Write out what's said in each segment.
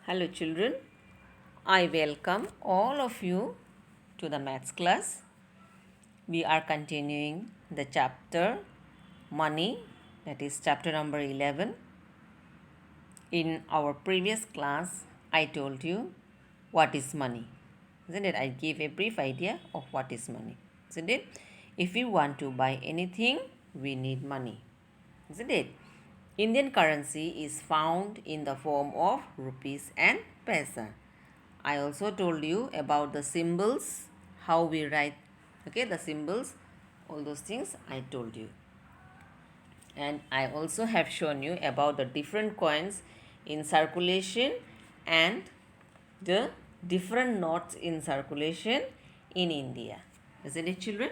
Hello children, I welcome all of you to the maths class. We are continuing the chapter money, that is chapter number 11. In our previous class, I told you what is money, isn't it? I gave a brief idea of what is money, isn't it? If we want to buy anything, we need money, isn't it? Indian currency is found in the form of rupees and paisa. I also told you about the symbols, how we write, okay, the symbols, all those things I told you. And I also have shown you about the different coins in circulation and the different notes in circulation in India. Isn't it, children?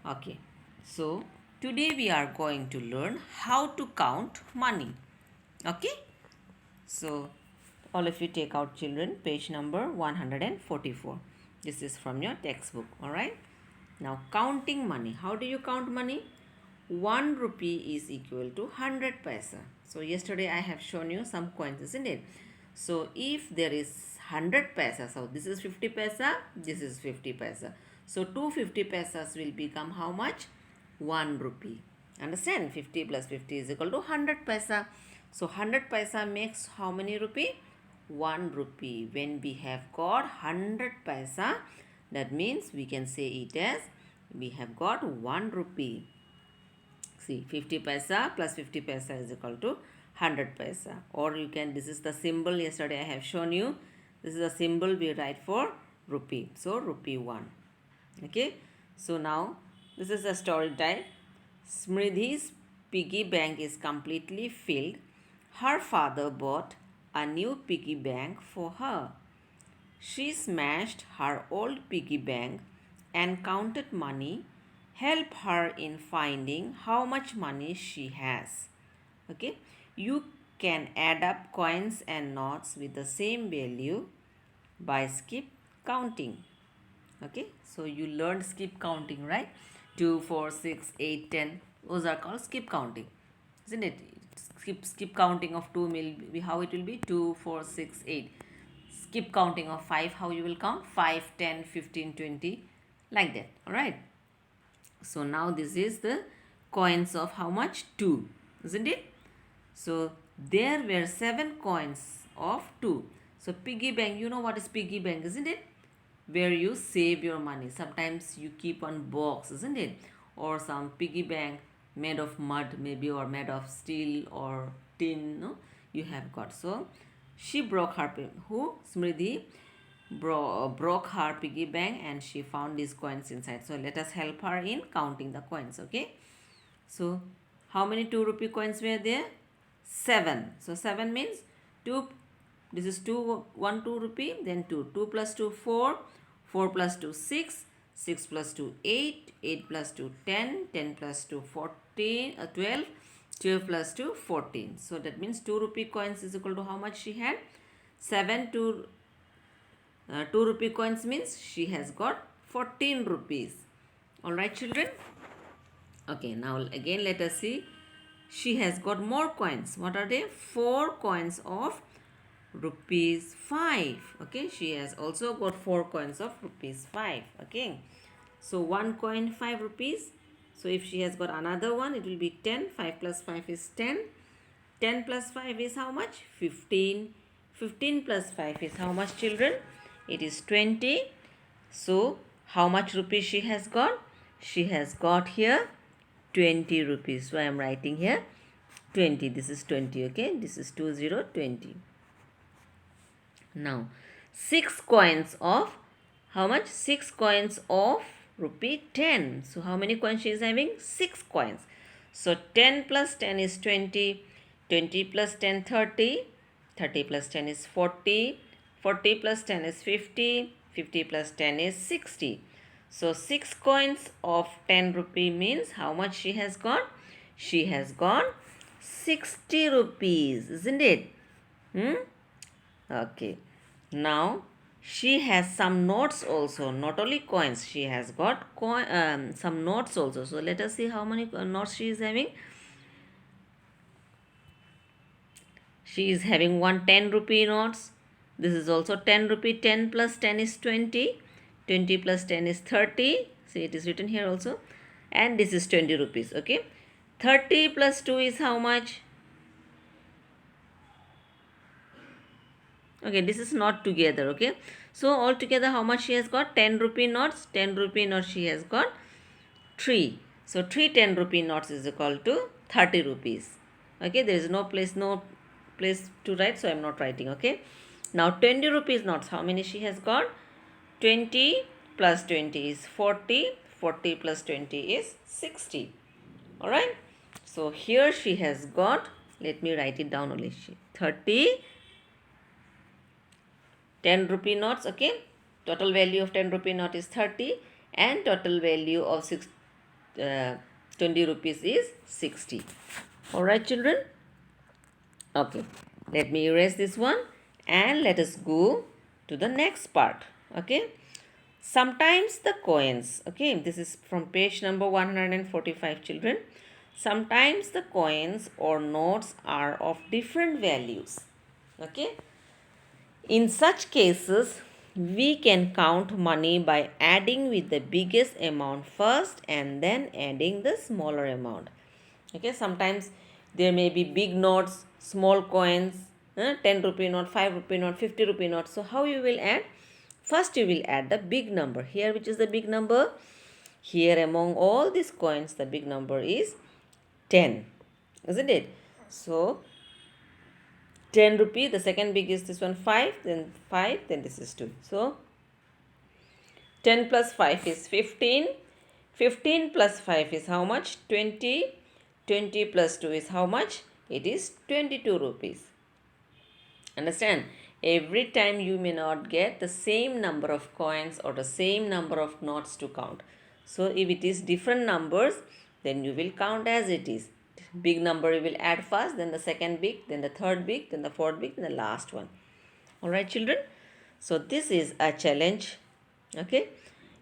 Okay. So, today we are going to learn how to count money. Okay? So, all of you take out, children, page number 144. This is from your textbook. Alright? Now, counting money. How do you count money? 1 rupee is equal to 100 paisa. So, yesterday I have shown you some coins, isn't it? So, if there is 100 paisa, so this is 50 paisa, this is 50 paisa. So, 250 paisas will become how much? 1 rupee. Understand? 50 plus 50 is equal to 100 paisa. So 100 paisa makes how many rupee? 1 rupee. When we have got 100 paisa, that means we can say it as we have got 1 rupee. See, 50 paisa plus 50 paisa is equal to 100 paisa. Or you can, this is the symbol yesterday I have shown you. This is the symbol we write for rupee. So rupee 1. Okay. So now this is a story time. Smridhi's piggy bank is completely filled. Her father bought a new piggy bank for her. She smashed her old piggy bank and counted money. Help her in finding how much money she has. Okay, you can add up coins and notes with the same value by skip counting. Okay, so you learned skip counting, right? 2, 4, 6, 8, 10. Those are called skip counting, isn't it? Skip counting of 2 will be how it will be 2, 4, 6, 8. Skip counting of 5, how you will count 5, 10, 15, 20, like that. All right. So now this is the coins of how much? 2, isn't it? So there were 7 coins of 2. So piggy bank, you know what is piggy bank, isn't it? Where you save your money. Sometimes you keep on box, isn't it? Or some piggy bank made of mud maybe, or made of steel or tin, no? You have got. So she broke her, who? Smridhi broke her piggy bank and she found these coins inside. So let us help her in counting the coins, okay? So how many 2 rupee coins were there? 7. So 7 means 2. This is 2, 1 2 rupee, then 2. 2 plus 2, 4. 4 plus 2, 6. 6 plus 2, 8. 8 plus 2, 10. 10 plus 2, 14, 12. 12 plus 2, 14. So that means 2 rupee coins is equal to how much she had? 7 2 2 rupee coins means she has got 14 rupees. Alright, children? Okay, now again let us see. She has got more coins. What are they? 4 coins of rupees 5. Okay, she has also got 4 coins of rupees 5. Okay, so 1 coin 5 rupees. So if she has got another one, it will be 10. 5 plus 5 is 10. 10 plus 5 is how much? 15. 15 plus 5 is how much, children? It is 20. So how much rupees she has got? She has got here 20 rupees. So I am writing here 20. This is 20. Okay, this is 20. Now 6 coins of how much? 6 coins of rupee 10. So how many coins she is having? 6 coins. So 10 plus 10 is 20. 20 plus 10, 30. 30 plus 10 is 40. 40 plus 10 is 50. 50 plus 10 is 60. So 6 coins of 10 rupee means how much she has got? She has got 60 rupees, isn't it? Okay. Now she has some notes also, not only coins. She has got some notes also. So let us see how many notes she is having. She is having one 10 rupee notes, This is also 10 rupee. 10 plus 10 is 20. 20 plus 10 is 30. See, it is written here also. And this is 20 rupees. Okay. 30 plus 2 is how much? Okay, this is not together. Okay. So, altogether how much she has got? 10 rupee notes. 10 rupee notes she has got 3. So, 3 10 rupee notes is equal to 30 rupees. Okay. There is no place to write. So, I am not writing. Okay. Now, 20 rupees notes. How many she has got? 20 plus 20 is 40. 40 plus 20 is 60. Alright. So, here she has got, let me write it down only, 30 10 rupee notes. Okay. Total value of 10 rupee note is 30 and total value of 20 rupees is 60. Alright, children. Okay. Let me erase this one and let us go to the next part. Okay. Sometimes the coins, okay, this is from page number 145, children. Sometimes the coins or notes are of different values. Okay. In such cases, we can count money by adding with the biggest amount first and then adding the smaller amount. Okay, sometimes there may be big notes, small coins, 10 rupee note, 5 rupee note, 50 rupee note. So, how you will add? First, you will add the big number. Here, which is the big number? Here, among all these coins, the big number is 10. Isn't it? So, 10 rupee, the second big is this one 5, then this is 2. So, 10 plus 5 is 15. 15 plus 5 is how much? 20. 20 plus 2 is how much? It is 22 rupees. Understand? Every time you may not get the same number of coins or the same number of notes to count. So, if it is different numbers, then you will count as it is. Big number you will add first, then the second big, then the third big, then the fourth big, then the last one. Alright, children? So, this is a challenge. Okay.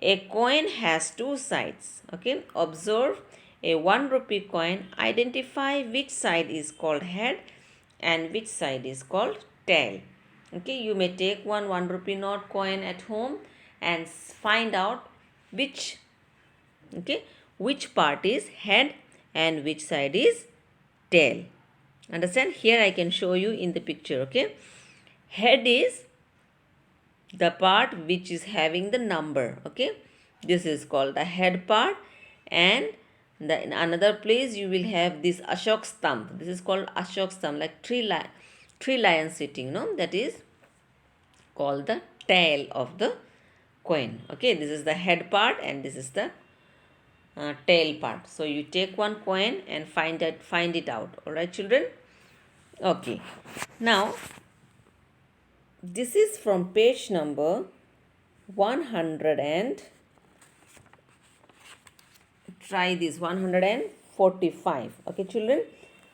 A coin has two sides. Okay. Observe a 1 rupee coin. Identify which side is called head and which side is called tail. Okay. You may take one 1 rupee note coin at home and find out which part is head and which side is tail. Understand? Here I can show you in the picture. Okay. Head is the part which is having the number. Okay. This is called the head part, and in another place you will have this Ashok stump. This is called Ashok stump, like three lions sitting. No, that is called the tail of the coin. Okay. This is the head part and this is the tail part. So you take one coin and find it out. All right, children. Okay. Now this is from page number 100 and try this 145. Okay, children.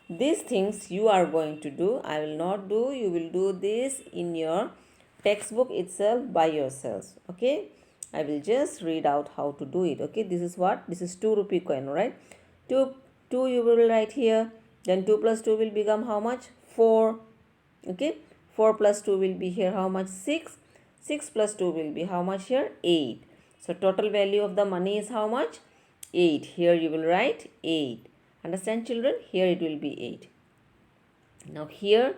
These things you are going to do. I will not do. You will do this in your textbook itself by yourselves. Okay. I will just read out how to do it. Okay, this is what? This is 2 rupee coin, right? 2 you will write here. Then 2 plus 2 will become how much? 4. Okay, 4 plus 2 will be here how much? 6. 6 plus 2 will be how much here? 8. So total value of the money is how much? 8. Here you will write 8. Understand, children? Here it will be 8. Now here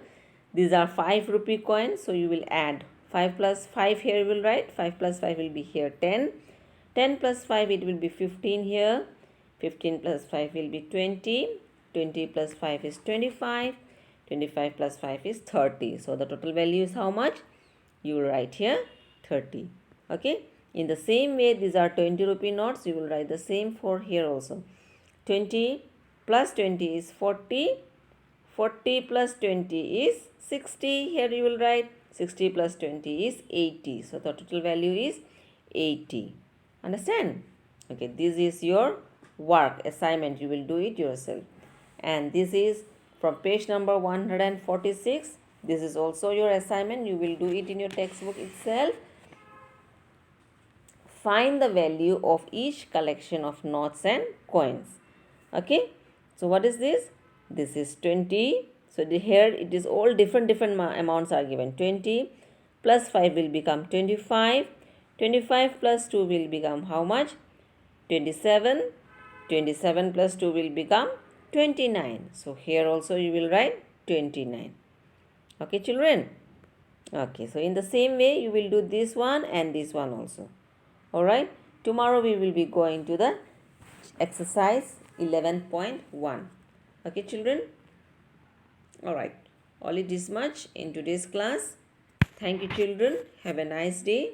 these are 5 rupee coins. So you will add 5 plus 5 here you will write. 5 plus 5 will be here 10. 10 plus 5 it will be 15 here. 15 plus 5 will be 20. 20 plus 5 is 25. 25 plus 5 is 30. So the total value is how much? You will write here 30. Okay. In the same way, these are 20 rupee notes. You will write the same for here also. 20 plus 20 is 40. 40 plus 20 is 60. Here you will write 60 plus 20 is 80. So the total value is 80. Understand? Okay. This is your work assignment. You will do it yourself. And this is from page number 146. This is also your assignment. You will do it in your textbook itself. Find the value of each collection of notes and coins. Okay. So what is this? This is 20. So here it is all different amounts are given. 20, plus 5 will become 25. 25 plus 2 will become how much? 27. 27 plus 2 will become 29. So here also you will write 29. Okay, children? Okay, so in the same way you will do this one and this one also. Alright, tomorrow we will be going to the exercise 11.1. Okay, children? Alright, only this much in today's class. Thank you, children. Have a nice day.